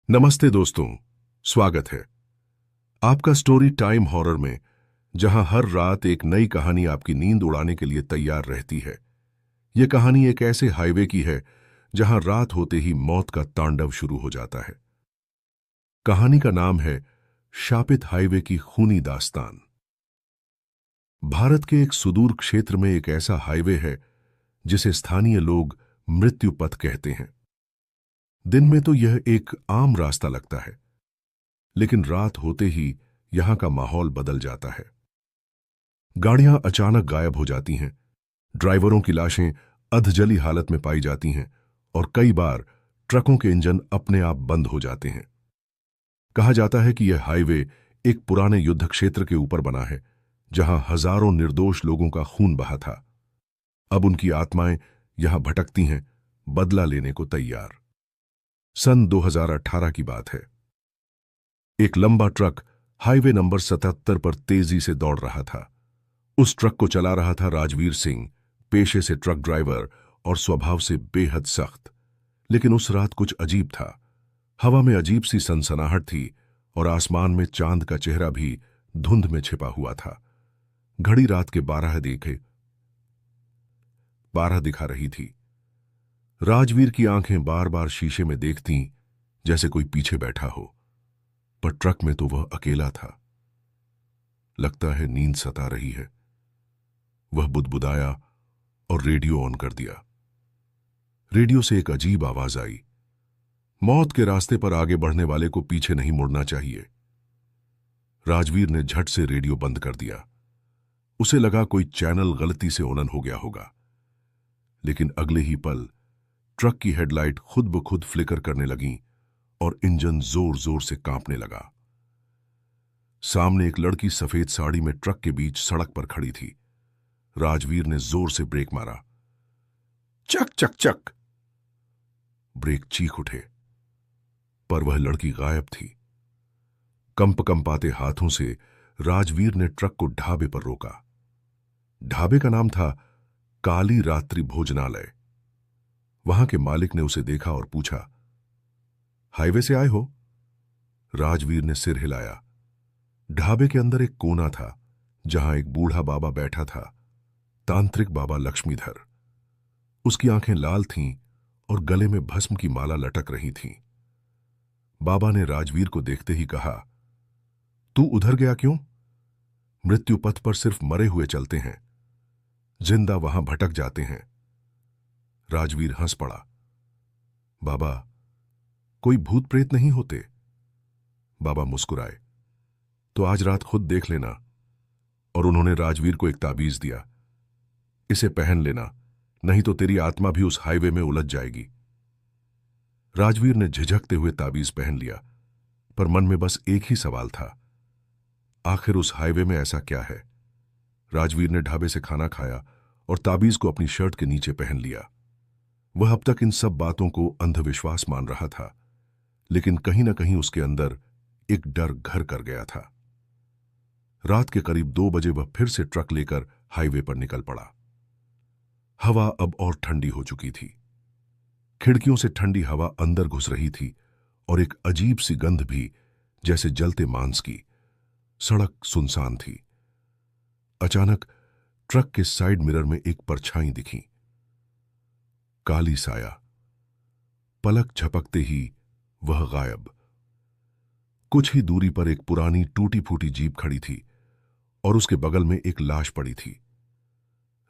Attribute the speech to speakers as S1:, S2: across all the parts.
S1: नमस्ते दोस्तों, स्वागत है आपका स्टोरी टाइम हॉरर में, जहां हर रात एक नई कहानी आपकी नींद उड़ाने के लिए तैयार रहती है। यह कहानी एक ऐसे हाईवे की है जहां रात होते ही मौत का तांडव शुरू हो जाता है। कहानी का नाम है शापित हाईवे की खूनी दास्तान। भारत के एक सुदूर क्षेत्र में एक ऐसा हाईवे है जिसे स्थानीय लोग मृत्यु पथ कहते हैं। दिन में तो यह एक आम रास्ता लगता है, लेकिन रात होते ही यहां का माहौल बदल जाता है। गाड़ियां अचानक गायब हो जाती हैं, ड्राइवरों की लाशें अधजली हालत में पाई जाती हैं और कई बार ट्रकों के इंजन अपने आप बंद हो जाते हैं। कहा जाता है कि यह हाईवे एक पुराने युद्ध क्षेत्र के ऊपर बना है, जहां हजारों निर्दोष लोगों का खून बहा था। अब उनकी आत्माएं यहां भटकती हैं, बदला लेने को तैयार। सन 2018 की बात है। एक लंबा ट्रक हाईवे नंबर 77 पर तेजी से दौड़ रहा था। उस ट्रक को चला रहा था राजवीर सिंह, पेशे से ट्रक ड्राइवर और स्वभाव से बेहद सख्त। लेकिन उस रात कुछ अजीब था। हवा में अजीब सी सनसनाहट थी और आसमान में चांद का चेहरा भी धुंध में छिपा हुआ था। घड़ी रात के 12 दिखा रही थी। राजवीर की आंखें बार बार शीशे में देखतीं, जैसे कोई पीछे बैठा हो, पर ट्रक में तो वह अकेला था। लगता है नींद सता रही है। वह बुदबुदाया और रेडियो ऑन कर दिया। रेडियो से एक अजीब आवाज आई, मौत के रास्ते पर आगे बढ़ने वाले को पीछे नहीं मुड़ना चाहिए। राजवीर ने झट से रेडियो बंद कर दिया। उसे लगा कोई चैनल गलती से ओनन हो गया होगा, लेकिन अगले ही पल ट्रक की हेडलाइट खुद ब खुद फ्लिकर करने लगी और इंजन जोर जोर से कांपने लगा। सामने एक लड़की सफेद साड़ी में ट्रक के बीच सड़क पर खड़ी थी। राजवीर ने जोर से ब्रेक मारा। चक चक चक। ब्रेक चीख उठे, पर वह लड़की गायब थी। कंपाते हाथों से राजवीर ने ट्रक को ढाबे पर रोका। ढाबे का नाम था काली रात्रि भोजनालय। वहां के मालिक ने उसे देखा और पूछा, हाईवे से आए हो? राजवीर ने सिर हिलाया। ढाबे के अंदर एक कोना था, जहां एक बूढ़ा बाबा बैठा था, तांत्रिक बाबा लक्ष्मीधर। उसकी आंखें लाल थीं और गले में भस्म की माला लटक रही थीं। बाबा ने राजवीर को देखते ही कहा, तू उधर गया क्यों? मृत्यु पथ पर सिर्फ मरे हुए चलते हैं, जिंदा वहां भटक जाते हैं। राजवीर हंस पड़ा। बाबा, कोई भूत प्रेत नहीं होते? बाबा मुस्कुराए। तो आज रात खुद देख लेना। और उन्होंने राजवीर को एक ताबीज दिया। इसे पहन लेना, नहीं तो तेरी आत्मा भी उस हाईवे में उलझ जाएगी। राजवीर ने झिझकते हुए ताबीज पहन लिया, पर मन में बस एक ही सवाल था, आखिर उस हाईवे में ऐसा क्या है? राजवीर ने ढाबे से खाना खाया और ताबीज को अपनी शर्ट के नीचे पहन लिया। वह अब तक इन सब बातों को अंधविश्वास मान रहा था, लेकिन कहीं ना कहीं उसके अंदर एक डर घर कर गया था। रात के करीब 2 बजे वह फिर से ट्रक लेकर हाईवे पर निकल पड़ा। हवा अब और ठंडी हो चुकी थी। खिड़कियों से ठंडी हवा अंदर घुस रही थी और एक अजीब सी गंध भी, जैसे जलते मांस की। सड़क सुनसान थी। अचानक ट्रक के साइड मिरर में एक परछाई दिखी। काली साया। पलक झपकते ही वह गायब। कुछ ही दूरी पर एक पुरानी टूटी फूटी जीप खड़ी थी और उसके बगल में एक लाश पड़ी थी।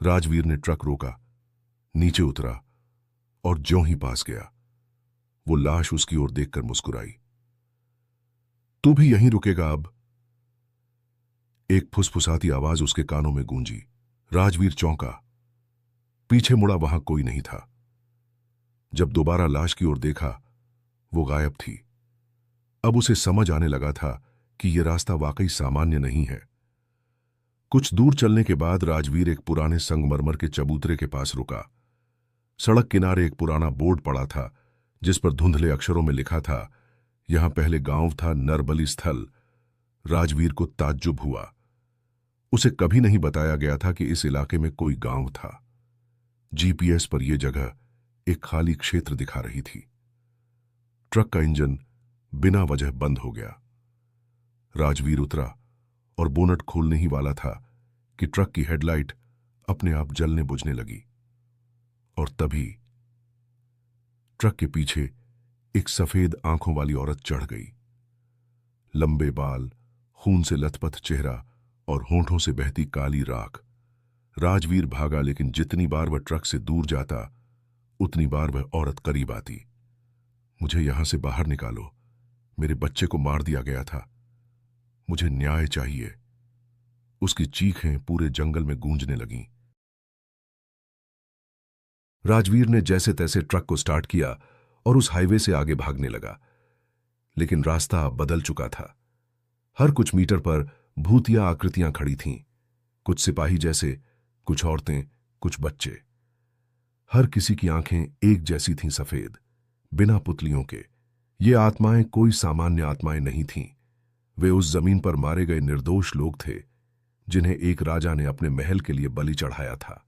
S1: राजवीर ने ट्रक रोका, नीचे उतरा और ज्यों ही पास गया, वो लाश उसकी ओर देखकर मुस्कुराई। तू भी यहीं रुकेगा अब? एक फुसफुसाती आवाज उसके कानों में गूंजी। राजवीर चौंका। पीछे मुड़ा, वहां कोई नहीं था। जब दोबारा लाश की ओर देखा, वो गायब थी। अब उसे समझ आने लगा था कि यह रास्ता वाकई सामान्य नहीं है। कुछ दूर चलने के बाद राजवीर एक पुराने संगमरमर के चबूतरे के पास रुका। सड़क किनारे एक पुराना बोर्ड पड़ा था, जिस पर धुंधले अक्षरों में लिखा था, यहां पहले गांव था, नरबली स्थल। राजवीर को ताज्जुब हुआ। उसे कभी नहीं बताया गया था कि इस इलाके में कोई गांव था। जीपीएस पर यह जगह एक खाली क्षेत्र दिखा रही थी। ट्रक का इंजन बिना वजह बंद हो गया। राजवीर उतरा और बोनट खोलने ही वाला था कि ट्रक की हेडलाइट अपने आप जलने बुझने लगी। और तभी ट्रक के पीछे एक सफेद आंखों वाली औरत चढ़ गई। लंबे बाल, खून से लथपथ चेहरा और होंठों से बहती काली राख। राजवीर भागा, लेकिन जितनी बार वह ट्रक से दूर जाता उतनी बार वह औरत करीब आती। मुझे यहां से बाहर निकालो, मेरे बच्चे को मार दिया गया था, मुझे न्याय चाहिए। उसकी चीखें पूरे जंगल में गूंजने लगीं। राजवीर ने जैसे तैसे ट्रक को स्टार्ट किया और उस हाईवे से आगे भागने लगा, लेकिन रास्ता अब बदल चुका था। हर कुछ मीटर पर भूतिया आकृतियां खड़ी थीं, कुछ सिपाही जैसे, कुछ औरतें, कुछ बच्चे। हर किसी की आंखें एक जैसी थीं, सफेद, बिना पुतलियों के। ये आत्माएं कोई सामान्य आत्माएं नहीं थीं। वे उस जमीन पर मारे गए निर्दोष लोग थे जिन्हें एक राजा ने अपने महल के लिए बलि चढ़ाया था।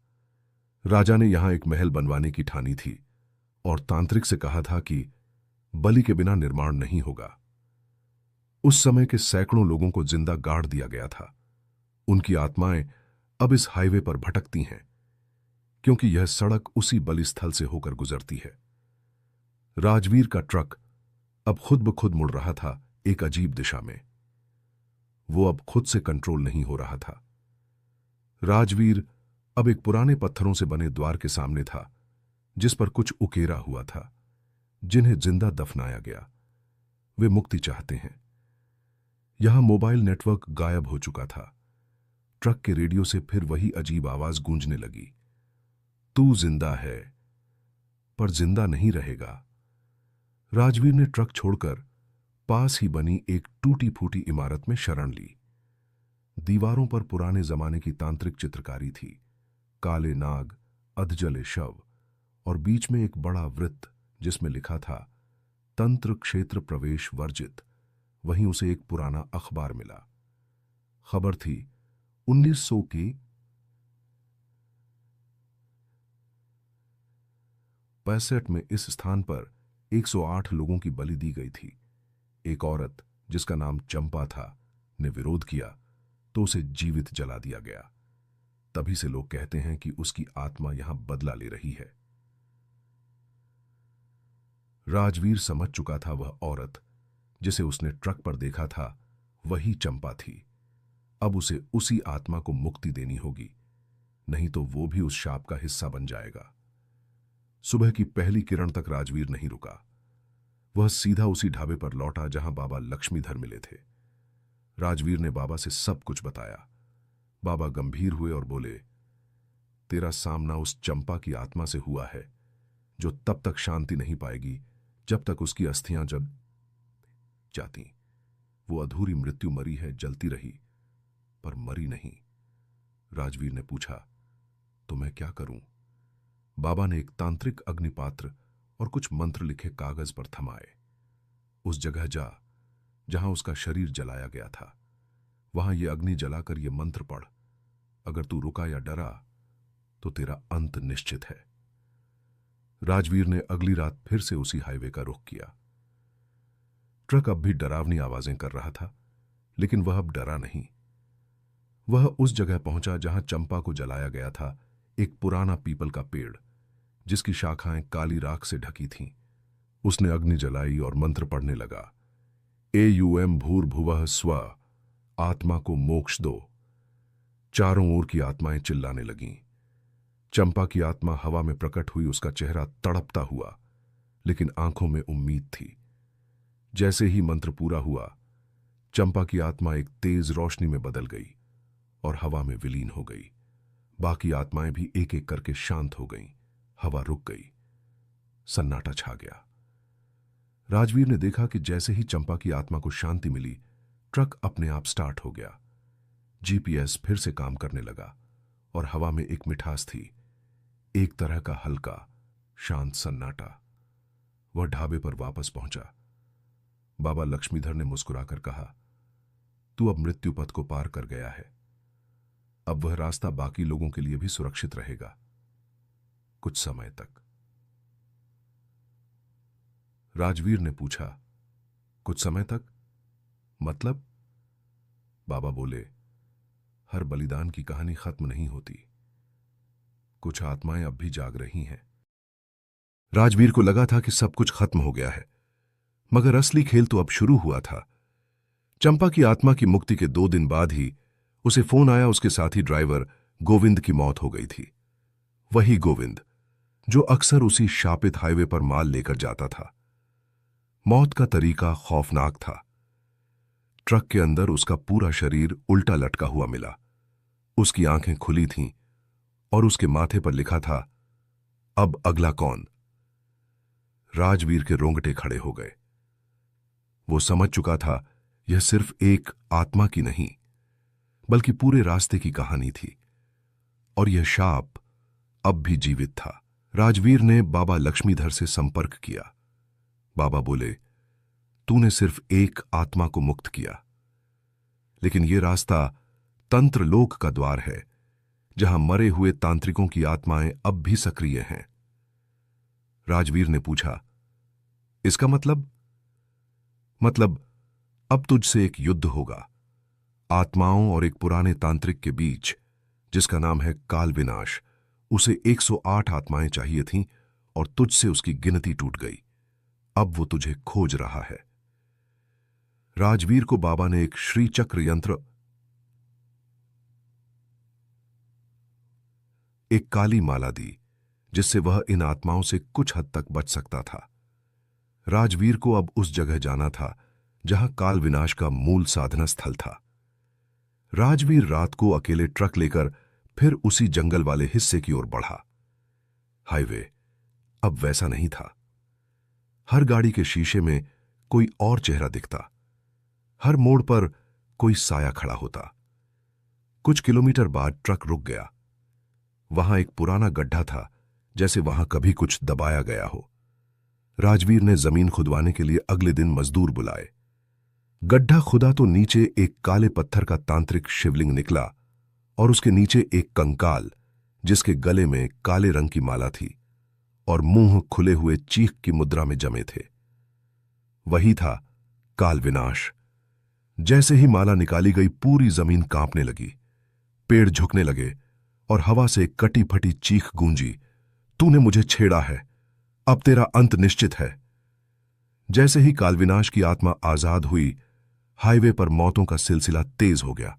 S1: राजा ने यहां एक महल बनवाने की ठानी थी और तांत्रिक से कहा था कि बलि के बिना निर्माण नहीं होगा। उस समय के सैकड़ों लोगों को जिंदा गाड़ दिया गया था। उनकी आत्माएं अब इस हाईवे पर भटकती हैं, क्योंकि यह सड़क उसी बलिस्थल से होकर गुजरती है। राजवीर का ट्रक अब खुद ब खुद मुड़ रहा था, एक अजीब दिशा में। वो अब खुद से कंट्रोल नहीं हो रहा था। राजवीर अब एक पुराने पत्थरों से बने द्वार के सामने था, जिस पर कुछ उकेरा हुआ था, जिन्हें जिंदा दफनाया गया। वे मुक्ति चाहते हैं। यहां मोबाइल नेटवर्क गायब हो चुका था। ट्रक के रेडियो से फिर वही अजीब आवाज गूंजने लगी, तू जिंदा है, पर जिंदा नहीं रहेगा। राजवीर ने ट्रक छोड़कर पास ही बनी एक टूटी फूटी इमारत में शरण ली। दीवारों पर पुराने जमाने की तांत्रिक चित्रकारी थी, काले नाग, अधजले शव और बीच में एक बड़ा वृत्त जिसमें लिखा था तंत्र क्षेत्र प्रवेश वर्जित। वहीं उसे एक पुराना अखबार मिला। खबर थी 1900 की 65 में इस स्थान पर 108 लोगों की बलि दी गई थी। एक औरत जिसका नाम चंपा था ने विरोध किया तो उसे जीवित जला दिया गया। तभी से लोग कहते हैं कि उसकी आत्मा यहां बदला ले रही है। राजवीर समझ चुका था वह औरत जिसे उसने ट्रक पर देखा था वही चंपा थी। अब उसे उसी आत्मा को मुक्ति देनी होगी, नहीं तो वो भी उस शाप का हिस्सा बन जाएगा। सुबह की पहली किरण तक राजवीर नहीं रुका। वह सीधा उसी ढाबे पर लौटा जहां बाबा लक्ष्मीधर मिले थे। राजवीर ने बाबा से सब कुछ बताया। बाबा गंभीर हुए और बोले, तेरा सामना उस चंपा की आत्मा से हुआ है जो तब तक शांति नहीं पाएगी जब तक उसकी अस्थियां जल जाती। वो अधूरी मृत्यु मरी है, जलती रही पर मरी नहीं। राजवीर ने पूछा, तो मैं क्या करूं? बाबा ने एक तांत्रिक अग्निपात्र और कुछ मंत्र लिखे कागज पर थमाए। उस जगह जा जहां उसका शरीर जलाया गया था, वहां ये अग्नि जलाकर ये मंत्र पढ़। अगर तू रुका या डरा तो तेरा अंत निश्चित है। राजवीर ने अगली रात फिर से उसी हाईवे का रुख किया। ट्रक अब भी डरावनी आवाजें कर रहा था, लेकिन वह अब डरा नहीं। वह उस जगह पहुंचा जहां चंपा को जलाया गया था, एक पुराना पीपल का पेड़ जिसकी शाखाएं काली राख से ढकी थीं। उसने अग्नि जलाई और मंत्र पढ़ने लगा, एयुएम भूर्भुवः स्व, आत्मा को मोक्ष दो। चारों ओर की आत्माएं चिल्लाने लगीं। चंपा की आत्मा हवा में प्रकट हुई, उसका चेहरा तड़पता हुआ, लेकिन आंखों में उम्मीद थी। जैसे ही मंत्र पूरा हुआ, चंपा की आत्मा एक तेज रोशनी में बदल गई और हवा में विलीन हो गई। बाकी आत्माएं भी एक एक करके शांत हो गईं। हवा रुक गई, सन्नाटा छा गया। राजवीर ने देखा कि जैसे ही चंपा की आत्मा को शांति मिली, ट्रक अपने आप स्टार्ट हो गया। जीपीएस फिर से काम करने लगा और हवा में एक मिठास थी, एक तरह का हल्का शांत सन्नाटा। वह ढाबे पर वापस पहुंचा। बाबा लक्ष्मीधर ने मुस्कुराकर कहा, तू अब मृत्यु पथ को पार कर गया है। अब वह रास्ता बाकी लोगों के लिए भी सुरक्षित रहेगा, कुछ समय तक। राजवीर ने पूछा, कुछ समय तक? मतलब? बाबा बोले, हर बलिदान की कहानी खत्म नहीं होती। कुछ आत्माएं अब भी जाग रही हैं। राजवीर को लगा था कि सब कुछ खत्म हो गया है, मगर असली खेल तो अब शुरू हुआ था। चंपा की आत्मा की मुक्ति के 2 दिन बाद ही उसे फोन आया, उसके साथी ड्राइवर गोविंद की मौत हो गई थी। वही गोविंद जो अक्सर उसी शापित हाईवे पर माल लेकर जाता था। मौत का तरीका खौफनाक था। ट्रक के अंदर उसका पूरा शरीर उल्टा लटका हुआ मिला। उसकी आंखें खुली थीं और उसके माथे पर लिखा था, अब अगला कौन? राजवीर के रोंगटे खड़े हो गए। वो समझ चुका था यह सिर्फ एक आत्मा की नहीं, बल्कि पूरे रास्ते की कहानी थी, और यह शाप अब भी जीवित था। राजवीर ने बाबा लक्ष्मीधर से संपर्क किया। बाबा बोले, तूने सिर्फ एक आत्मा को मुक्त किया, लेकिन यह रास्ता तंत्र लोक का द्वार है, जहां मरे हुए तांत्रिकों की आत्माएं अब भी सक्रिय हैं। राजवीर ने पूछा, इसका मतलब? अब तुझसे एक युद्ध होगा, आत्माओं और एक पुराने तांत्रिक के बीच, जिसका नाम है काल विनाश। उसे 108 आत्माएं चाहिए थीं और तुझसे उसकी गिनती टूट गई। अब वो तुझे खोज रहा है। राजवीर को बाबा ने एक श्री चक्र यंत्र, एक काली माला दी, जिससे वह इन आत्माओं से कुछ हद तक बच सकता था। राजवीर को अब उस जगह जाना था जहां काल विनाश का मूल साधना स्थल था। राजवीर रात को अकेले ट्रक लेकर फिर उसी जंगल वाले हिस्से की ओर बढ़ा। हाईवे अब वैसा नहीं था। हर गाड़ी के शीशे में कोई और चेहरा दिखता, हर मोड़ पर कोई साया खड़ा होता। कुछ किलोमीटर बाद ट्रक रुक गया। वहां एक पुराना गड्ढा था, जैसे वहां कभी कुछ दबाया गया हो। राजवीर ने जमीन खुदवाने के लिए अगले दिन मजदूर बुलाए। गड्ढा खुदा तो नीचे एक काले पत्थर का तांत्रिक शिवलिंग निकला और उसके नीचे एक कंकाल, जिसके गले में काले रंग की माला थी और मुंह खुले हुए चीख की मुद्रा में जमे थे। वही था काल विनाश। जैसे ही माला निकाली गई, पूरी जमीन कांपने लगी, पेड़ झुकने लगे और हवा से कटी फटी चीख गूंजी, तूने मुझे छेड़ा है, अब तेरा अंत निश्चित है। जैसे ही कालविनाश की आत्मा आजाद हुई, हाईवे पर मौतों का सिलसिला तेज हो गया।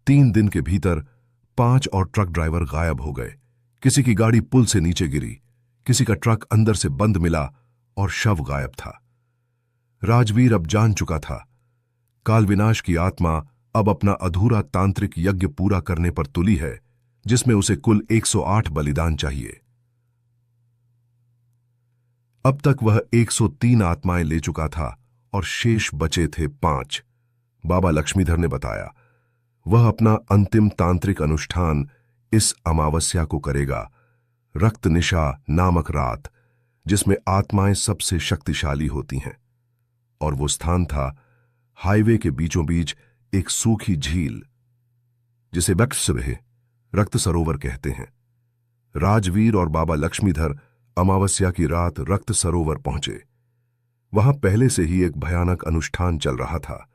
S1: 3 दिन के भीतर 5 और ट्रक ड्राइवर गायब हो गए। किसी की गाड़ी पुल से नीचे गिरी, किसी का ट्रक अंदर से बंद मिला और शव गायब था। राजवीर अब जान चुका था, कालविनाश की आत्मा अब अपना अधूरा तांत्रिक यज्ञ पूरा करने पर तुली है, जिसमें उसे कुल 108 बलिदान चाहिए। अब तक वह 103 आत्माएं ले चुका था और शेष बचे थे 5। बाबा लक्ष्मीधर ने बताया, वह अपना अंतिम तांत्रिक अनुष्ठान इस अमावस्या को करेगा, रक्त निशा नामक रात, जिसमें आत्माएं सबसे शक्तिशाली होती हैं। और वो स्थान था हाईवे के बीचों बीच एक सूखी झील, जिसे बक्सबे रक्त सरोवर कहते हैं। राजवीर और बाबा लक्ष्मीधर अमावस्या की रात रक्त सरोवर पहुंचे। वहां पहले से ही एक भयानक अनुष्ठान चल रहा था।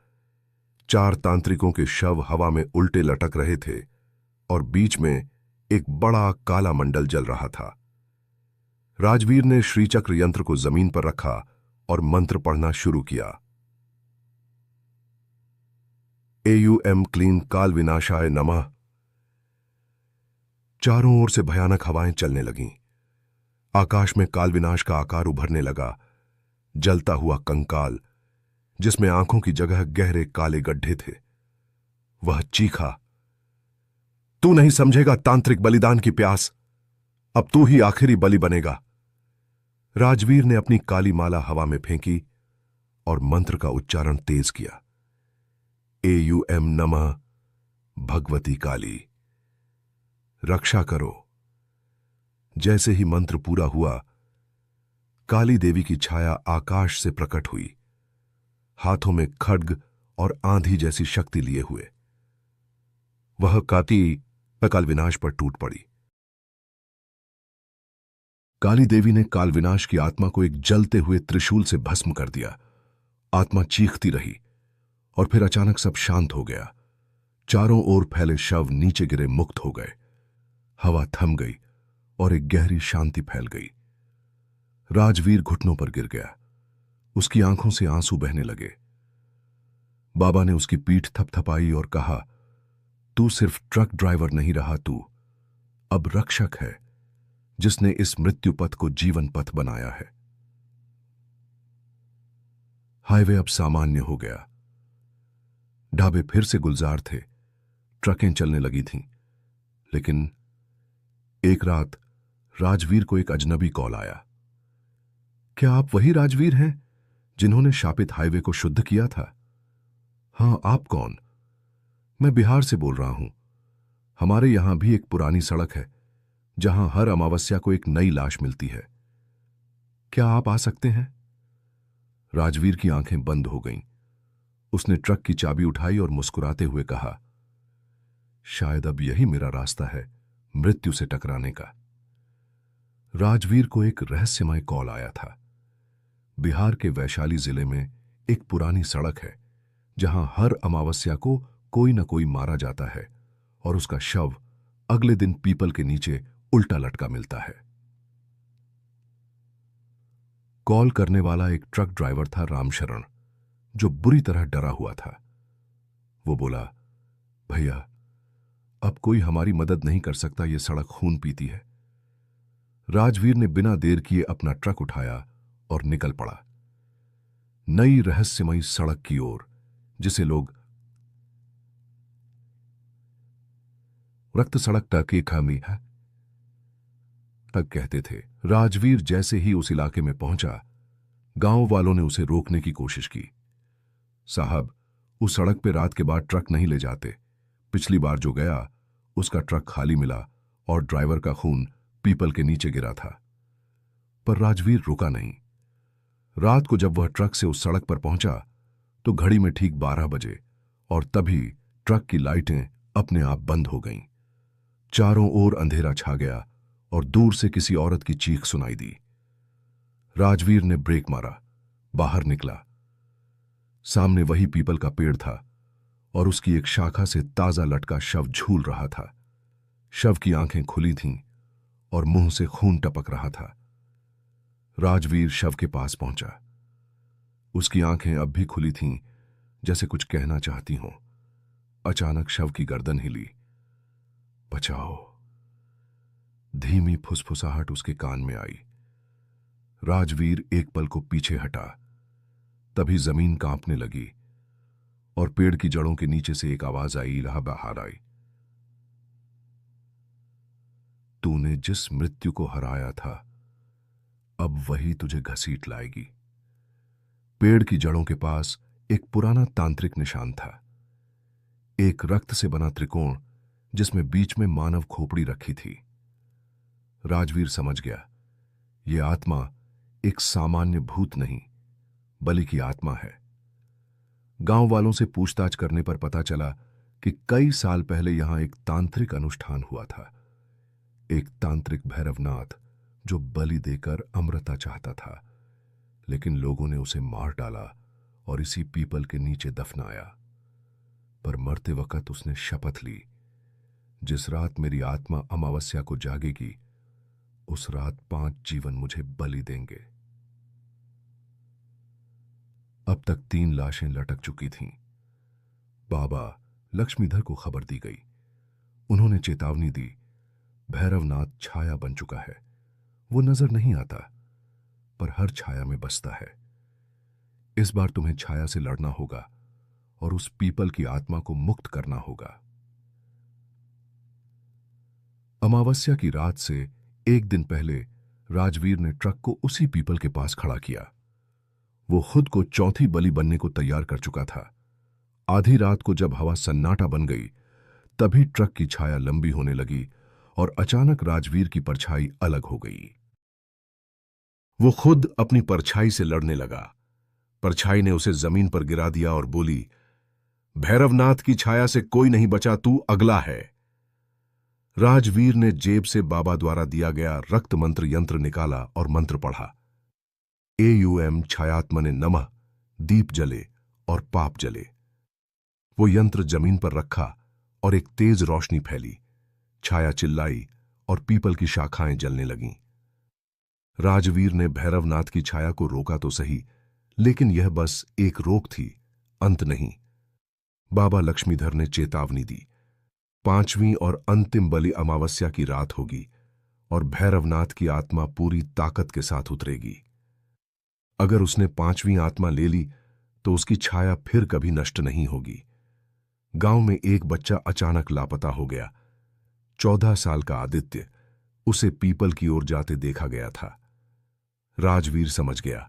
S1: 4 तांत्रिकों के शव हवा में उल्टे लटक रहे थे और बीच में एक बड़ा काला मंडल जल रहा था। राजवीर ने श्रीचक्र यंत्र को जमीन पर रखा और मंत्र पढ़ना शुरू किया। एयूएम क्लीन काल विनाशाय नमः। चारों ओर से भयानक हवाएं चलने लगीं। आकाश में काल विनाश का आकार उभरने लगा, जलता हुआ कंकाल, जिसमें आंखों की जगह गहरे काले गड्ढे थे। वह चीखा, तू नहीं समझेगा तांत्रिक बलिदान की प्यास, अब तू ही आखिरी बलि बनेगा। राजवीर ने अपनी काली माला हवा में फेंकी और मंत्र का उच्चारण तेज किया। एयूएम नमः भगवती काली, रक्षा करो। जैसे ही मंत्र पूरा हुआ, काली देवी की छाया आकाश से प्रकट हुई, हाथों में खड्ग और आंधी जैसी शक्ति लिए हुए। वह काल विनाश पर टूट पड़ी। काली देवी ने काल विनाश की आत्मा को एक जलते हुए त्रिशूल से भस्म कर दिया आत्मा चीखती रही और फिर अचानक सब शांत हो गया। चारों ओर फैले शव नीचे गिरे मुक्त हो गए। हवा थम गई और एक गहरी शांति फैल गई। राजवीर घुटनों पर गिर गया। उसकी आंखों से आंसू बहने लगे। बाबा ने उसकी पीठ थपथपाई और कहा, तू सिर्फ ट्रक ड्राइवर नहीं रहा, तू अब रक्षक है जिसने इस मृत्यु पथ को जीवन पथ बनाया है। हाईवे अब सामान्य हो गया। ढाबे फिर से गुलजार थे, ट्रकें चलने लगी थीं। लेकिन एक रात राजवीर को एक अजनबी कॉल आया। क्या आप वही राजवीर हैं जिन्होंने शापित हाईवे को शुद्ध किया था? हां, आप कौन? मैं बिहार से बोल रहा हूं। हमारे यहां भी एक पुरानी सड़क है जहां हर अमावस्या को एक नई लाश मिलती है। क्या आप आ सकते हैं? राजवीर की आंखें बंद हो गईं। उसने ट्रक की चाबी उठाई और मुस्कुराते हुए कहा, शायद अब यही मेरा रास्ता है मृत्यु से टकराने का। राजवीर को एक रहस्यमय कॉल आया था। बिहार के वैशाली जिले में एक पुरानी सड़क है जहां हर अमावस्या को कोई न कोई मारा जाता है और उसका शव अगले दिन पीपल के नीचे उल्टा लटका मिलता है। कॉल करने वाला एक ट्रक ड्राइवर था, रामशरण, जो बुरी तरह डरा हुआ था। वो बोला, भैया, अब कोई हमारी मदद नहीं कर सकता, ये सड़क खून पीती है। राजवीर ने बिना देर किए अपना ट्रक उठाया और निकल पड़ा नई रहस्यमयी सड़क की ओर, जिसे लोग रक्त सड़क टके खामी है तक कहते थे। राजवीर जैसे ही उस इलाके में पहुंचा, गांव वालों ने उसे रोकने की कोशिश की। साहब, उस सड़क पे रात के बाद ट्रक नहीं ले जाते। पिछली बार जो गया उसका ट्रक खाली मिला और ड्राइवर का खून पीपल के नीचे गिरा था। पर राजवीर रुका नहीं। रात को जब वह ट्रक से उस सड़क पर पहुंचा तो घड़ी में ठीक 12 बजे और तभी ट्रक की लाइटें अपने आप बंद हो गईं। चारों ओर अंधेरा छा गया और दूर से किसी औरत की चीख सुनाई दी। राजवीर ने ब्रेक मारा, बाहर निकला। सामने वही पीपल का पेड़ था और उसकी एक शाखा से ताजा लटका शव झूल रहा था। शव की आंखें खुली थीं और मुंह से खून टपक रहा था। राजवीर शव के पास पहुंचा। उसकी आंखें अब भी खुली थीं, जैसे कुछ कहना चाहती हों। अचानक शव की गर्दन हिली। बचाओ! धीमी फुसफुसाहट उसके कान में आई। राजवीर एक पल को पीछे हटा। तभी जमीन कांपने लगी और पेड़ की जड़ों के नीचे से एक आवाज आई, रहा बाहर आई। तूने जिस मृत्यु को हराया था, अब वही तुझे घसीट लाएगी। पेड़ की जड़ों के पास एक पुराना तांत्रिक निशान था, एक रक्त से बना त्रिकोण जिसमें बीच में मानव खोपड़ी रखी थी। राजवीर समझ गया, यह आत्मा एक सामान्य भूत नहीं बलि की आत्मा है। गांव वालों से पूछताछ करने पर पता चला कि कई साल पहले यहां एक तांत्रिक अनुष्ठान हुआ था। एक तांत्रिक भैरवनाथ जो बलि देकर अमरता चाहता था, लेकिन लोगों ने उसे मार डाला और इसी पीपल के नीचे दफनाया। पर मरते वक्त उसने शपथ ली, जिस रात मेरी आत्मा अमावस्या को जागेगी उस रात 5 जीवन मुझे बलि देंगे। अब तक 3 लाशें लटक चुकी थीं। बाबा लक्ष्मीधर को खबर दी गई। उन्होंने चेतावनी दी, भैरवनाथ छाया बन चुका है। वो नजर नहीं आता, पर हर छाया में बसता है। इस बार तुम्हें छाया से लड़ना होगा और उस पीपल की आत्मा को मुक्त करना होगा। अमावस्या की रात से एक दिन पहले राजवीर ने ट्रक को उसी पीपल के पास खड़ा किया। वो खुद को चौथी बलि बनने को तैयार कर चुका था। आधी रात को जब हवा सन्नाटा बन गई, तभी ट्रक की छाया लंबी होने लगी और अचानक राजवीर की परछाई अलग हो गई। वो खुद अपनी परछाई से लड़ने लगा। परछाई ने उसे जमीन पर गिरा दिया और बोली, भैरवनाथ की छाया से कोई नहीं बचा, तू अगला है। राजवीर ने जेब से बाबा द्वारा दिया गया रक्त मंत्र यंत्र निकाला और मंत्र पढ़ा। एयूएम छायात्मने नमः दीप जले और पाप जले। वो यंत्र जमीन पर रखा और एक तेज रोशनी फैली, छाया चिल्लाई और पीपल की शाखाएं जलने लगीं। राजवीर ने भैरवनाथ की छाया को रोका तो सही, लेकिन यह बस एक रोक थी, अंत नहीं। बाबा लक्ष्मीधर ने चेतावनी दी, 5वीं और अंतिम बलि अमावस्या की रात होगी और भैरवनाथ की आत्मा पूरी ताकत के साथ उतरेगी। अगर उसने 5वीं आत्मा ले ली तो उसकी छाया फिर कभी नष्ट नहीं होगी। गांव में एक बच्चा अचानक लापता हो गया। 14 साल का आदित्य, उसे पीपल की ओर जाते देखा गया था। राजवीर समझ गया,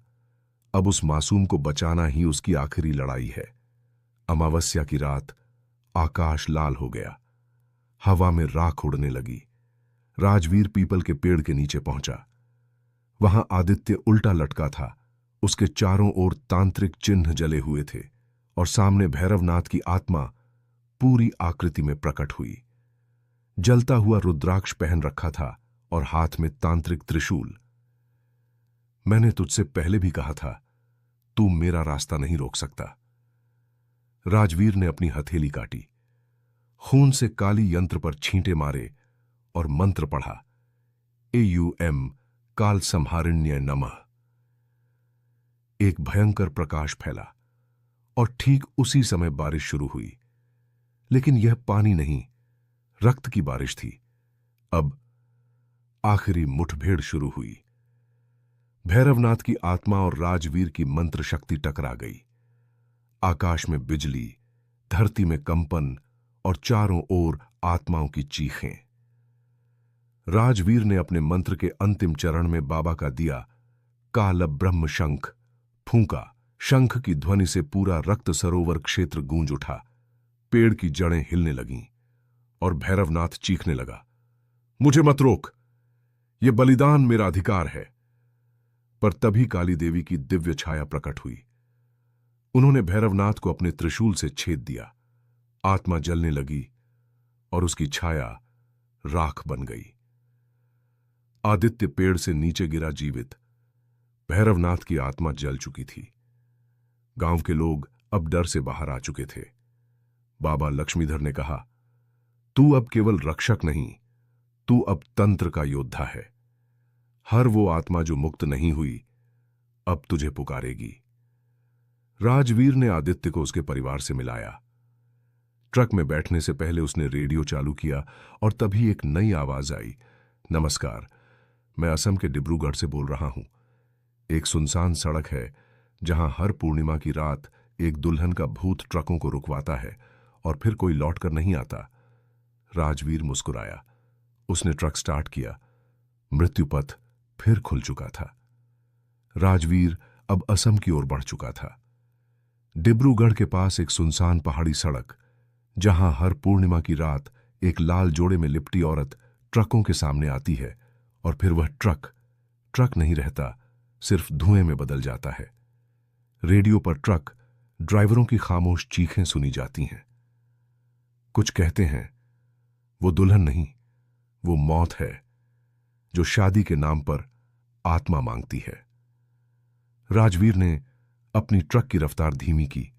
S1: अब उस मासूम को बचाना ही उसकी आखिरी लड़ाई है। अमावस्या की रात, आकाश लाल हो गया, हवा में राख उड़ने लगी। राजवीर पीपल के पेड़ के नीचे पहुंचा। वहां आदित्य उल्टा लटका था, उसके चारों ओर तांत्रिक चिन्ह जले हुए थे और सामने भैरवनाथ की आत्मा पूरी आकृति में प्रकट हुई। जलता हुआ रुद्राक्ष पहन रखा था और हाथ में तांत्रिक त्रिशूल। मैंने तुझसे पहले भी कहा था, तू मेरा रास्ता नहीं रोक सकता। राजवीर ने अपनी हथेली काटी, खून से काली यंत्र पर छींटे मारे और मंत्र पढ़ा, AUM काल संहारिण्य नमः। एक भयंकर प्रकाश फैला और ठीक उसी समय बारिश शुरू हुई, लेकिन यह पानी नहीं, रक्त की बारिश थी। अब आखिरी मुठभेड़ शुरू हुई। भैरवनाथ की आत्मा और राजवीर की मंत्र शक्ति टकरा गई। आकाश में बिजली, धरती में कंपन और चारों ओर आत्माओं की चीखें। राजवीर ने अपने मंत्र के अंतिम चरण में बाबा का दिया काल ब्रह्म शंख फूंका। शंख की ध्वनि से पूरा रक्त सरोवर क्षेत्र गूंज उठा। पेड़ की जड़ें हिलने लगीं और भैरवनाथ चीखने लगा, मुझे मत रोक, यह बलिदान मेरा अधिकार है। पर तभी काली देवी की दिव्य छाया प्रकट हुई। उन्होंने भैरवनाथ को अपने त्रिशूल से छेद दिया। आत्मा जलने लगी और उसकी छाया राख बन गई। आदित्य पेड़ से नीचे गिरा जीवित। भैरवनाथ की आत्मा जल चुकी थी। गांव के लोग अब डर से बाहर आ चुके थे। बाबा लक्ष्मीधर ने कहा, तू अब केवल रक्षक नहीं, तू अब तंत्र का योद्धा है। हर वो आत्मा जो मुक्त नहीं हुई, अब तुझे पुकारेगी। राजवीर ने आदित्य को उसके परिवार से मिलाया। ट्रक में बैठने से पहले उसने रेडियो चालू किया और तभी एक नई आवाज आई, नमस्कार, मैं असम के डिब्रूगढ़ से बोल रहा हूं। एक सुनसान सड़क है जहां हर पूर्णिमा की रात एक दुल्हन का भूत ट्रकों को रुकवाता है और फिर कोई लौटकर नहीं आता। राजवीर मुस्कुराया। उसने ट्रक स्टार्ट किया। मृत्युपथ फिर खुल चुका था। राजवीर अब असम की ओर बढ़ चुका था। डिब्रूगढ़ के पास एक सुनसान पहाड़ी सड़क, जहां हर पूर्णिमा की रात एक लाल जोड़े में लिपटी औरत ट्रकों के सामने आती है और फिर वह ट्रक नहीं रहता, सिर्फ धुएं में बदल जाता है। रेडियो पर ट्रक ड्राइवरों की खामोश चीखें सुनी जाती हैं। कुछ कहते हैं, वो दुल्हन नहीं, वो मौत है जो शादी के नाम पर आत्मा मांगती है। राजवीर ने अपनी ट्रक की रफ्तार धीमी की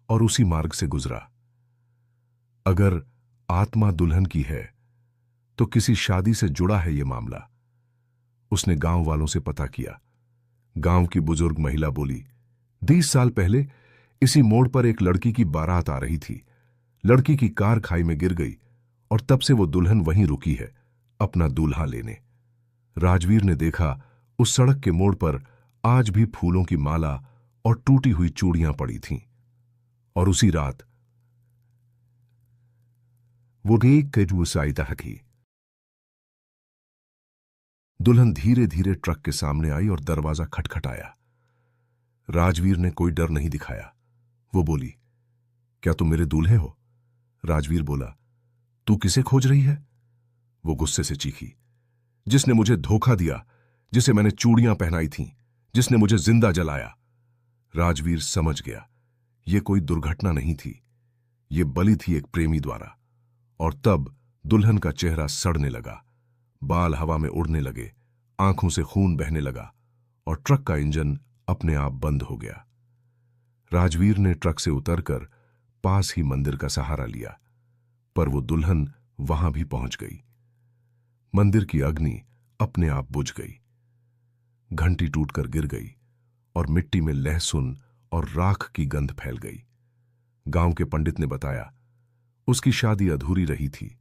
S1: और उसी मार्ग से गुजरा। अगर आत्मा दुल्हन की है तो किसी शादी से जुड़ा है यह मामला। उसने गांव वालों से पता किया। गांव की बुजुर्ग महिला बोली, 20 साल पहले इसी मोड़ पर एक लड़की की बारात आ रही थी। लड़की की कार खाई में गिर गई और तब से वो दुल्हन वहीं रुकी है, अपना दूल्हा लेने। राजवीर ने देखा, उस सड़क के मोड़ पर आज भी फूलों की माला और टूटी हुई चूड़ियां पड़ी थीं। और उसी रात वो की दुल्हन धीरे धीरे ट्रक के सामने आई और दरवाजा खटखटाया। राजवीर ने कोई डर नहीं दिखाया। वो बोली, क्या तुम मेरे दूल्हे हो? राजवीर बोला, तू किसे खोज रही है? वो गुस्से से चीखी, जिसने मुझे धोखा दिया, जिसे मैंने चूड़ियां पहनाई थीं, जिसने मुझे जिंदा जलाया। राजवीर समझ गया, यह कोई दुर्घटना नहीं थी, यह बलि थी एक प्रेमी द्वारा। और तब दुल्हन का चेहरा सड़ने लगा, बाल हवा में उड़ने लगे, आंखों से खून बहने लगा और ट्रक का इंजन अपने आप बंद हो गया। राजवीर ने ट्रक से उतरकर पास ही मंदिर का सहारा लिया, पर वो दुल्हन वहां भी पहुंच गई। मंदिर की अग्नि अपने आप बुझ गई। घंटी टूटकर गिर गई और मिट्टी में लहसुन और राख की गंध फैल गई। गांव के पंडित ने बताया, उसकी शादी अधूरी रही थी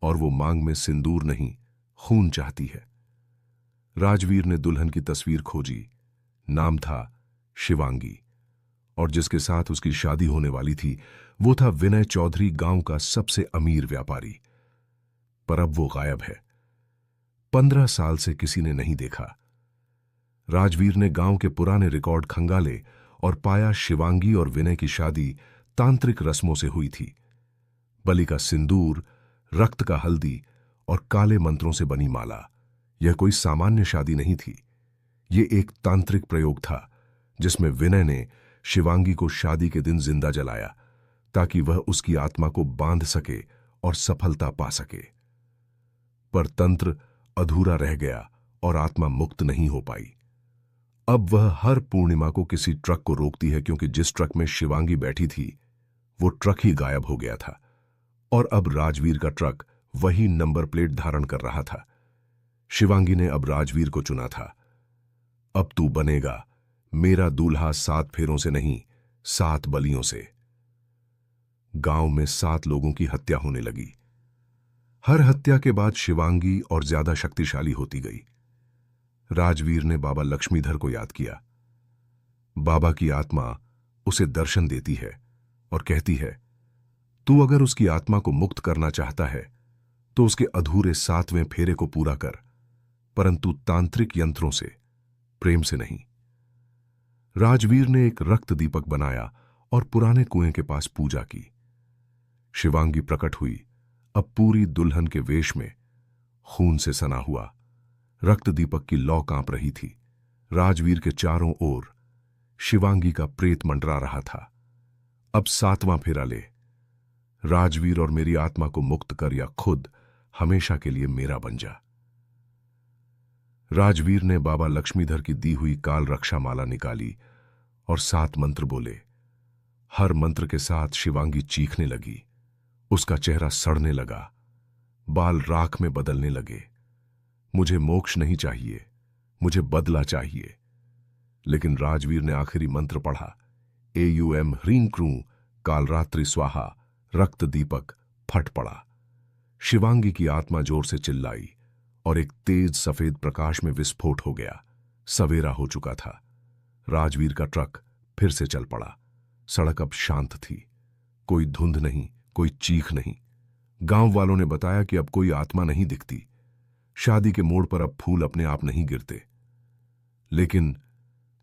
S1: और वो मांग में सिंदूर नहीं, खून चाहती है। राजवीर ने दुल्हन की तस्वीर खोजी। नाम था शिवांगी, और जिसके साथ उसकी शादी होने वाली थी वो था विनय चौधरी, गांव का सबसे अमीर व्यापारी। पर अब वो गायब है। 15 साल से किसी ने नहीं देखा। राजवीर ने गांव के पुराने रिकॉर्ड खंगाले और पाया शिवांगी और विनय की शादी तांत्रिक रस्मों से हुई थी। बलि का सिंदूर, रक्त का हल्दी और काले मंत्रों से बनी माला। यह कोई सामान्य शादी नहीं थी। यह एक तांत्रिक प्रयोग था जिसमें विनय ने शिवांगी को शादी के दिन जिंदा जलाया ताकि वह उसकी आत्मा को बांध सके और सफलता पा सके। पर तंत्र अधूरा रह गया और आत्मा मुक्त नहीं हो पाई। अब वह हर पूर्णिमा को किसी ट्रक को रोकती है, क्योंकि जिस ट्रक में शिवांगी बैठी थी वो ट्रक ही गायब हो गया था और अब राजवीर का ट्रक वही नंबर प्लेट धारण कर रहा था। शिवांगी ने अब राजवीर को चुना था। अब तू बनेगा मेरा दूल्हा 7 फेरों से नहीं, 7 बलियों से। गांव में 7 लोगों की हत्या होने लगी। हर हत्या के बाद शिवांगी और ज्यादा शक्तिशाली होती गई। राजवीर ने बाबा लक्ष्मीधर को याद किया। बाबा की आत्मा उसे दर्शन देती है और कहती है, तू अगर उसकी आत्मा को मुक्त करना चाहता है तो उसके अधूरे 7वें फेरे को पूरा कर, परंतु तांत्रिक यंत्रों से, प्रेम से नहीं। राजवीर ने एक रक्त दीपक बनाया और पुराने कुएं के पास पूजा की। शिवांगी प्रकट हुई, अब पूरी दुल्हन के वेश में, खून से सना हुआ। रक्त दीपक की लौ कांप रही थी। राजवीर के चारों ओर शिवांगी का प्रेत मंडरा रहा था। अब 7वां फेरा ले। राजवीर और मेरी आत्मा को मुक्त कर या खुद हमेशा के लिए मेरा बन जा। राजवीर ने बाबा लक्ष्मीधर की दी हुई काल रक्षा माला निकाली और 7 मंत्र बोले। हर मंत्र के साथ शिवांगी चीखने लगी। उसका चेहरा सड़ने लगा, बाल राख में बदलने लगे। मुझे मोक्ष नहीं चाहिए, मुझे बदला चाहिए। लेकिन राजवीर ने आखिरी मंत्र पढ़ा, एयूएम ह्रीं क्रूं कालरात्रि स्वाहा। रक्त दीपक फट पड़ा। शिवांगी की आत्मा जोर से चिल्लाई और एक तेज सफेद प्रकाश में विस्फोट हो गया। सवेरा हो चुका था। राजवीर का ट्रक फिर से चल पड़ा। सड़क अब शांत थी। कोई धुंध नहीं, कोई चीख नहीं। गांव वालों ने बताया कि अब कोई आत्मा नहीं दिखती। शादी के मोड़ पर अब फूल अपने आप नहीं गिरते। लेकिन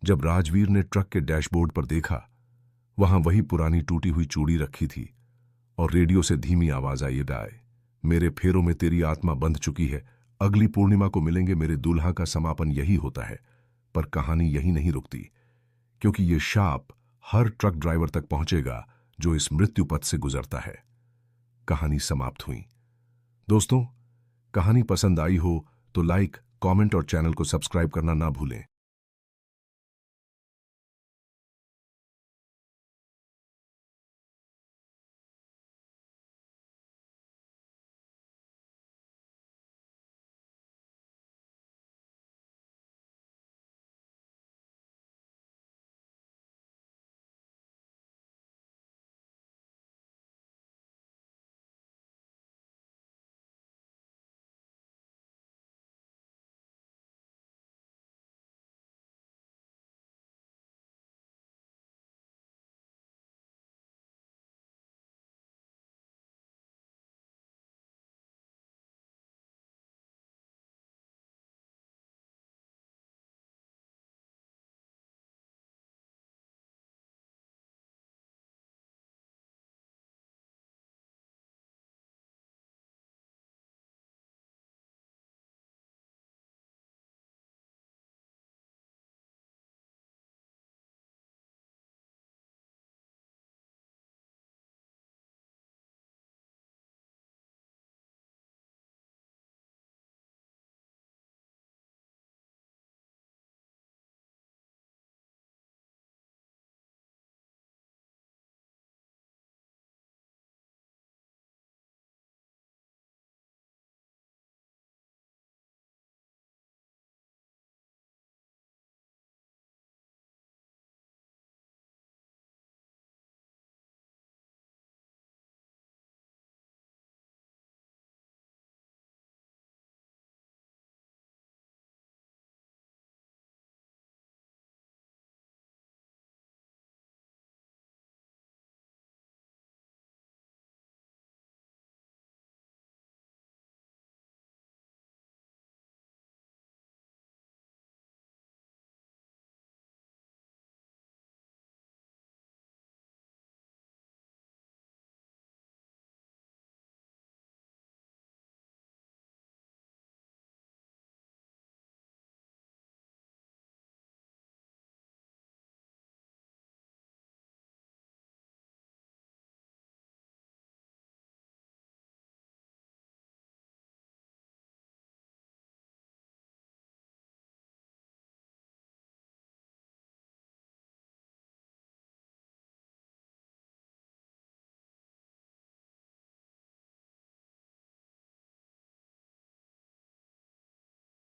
S1: जब राजवीर ने ट्रक के डैशबोर्ड पर देखा, वहां वही पुरानी टूटी हुई चूड़ी रखी थी और रेडियो से धीमी आवाज आई, गाय मेरे फेरों में तेरी आत्मा बंध चुकी है। अगली पूर्णिमा को मिलेंगे। मेरे दूल्हा का समापन यही होता है। पर कहानी यही नहीं रुकती, क्योंकि यह शाप हर ट्रक ड्राइवर तक पहुंचेगा जो इस मृत्यु पथ से गुजरता है। कहानी समाप्त हुई। दोस्तों, कहानी पसंद आई हो तो लाइक, कमेंट और चैनल को सब्सक्राइब करना ना भूलें।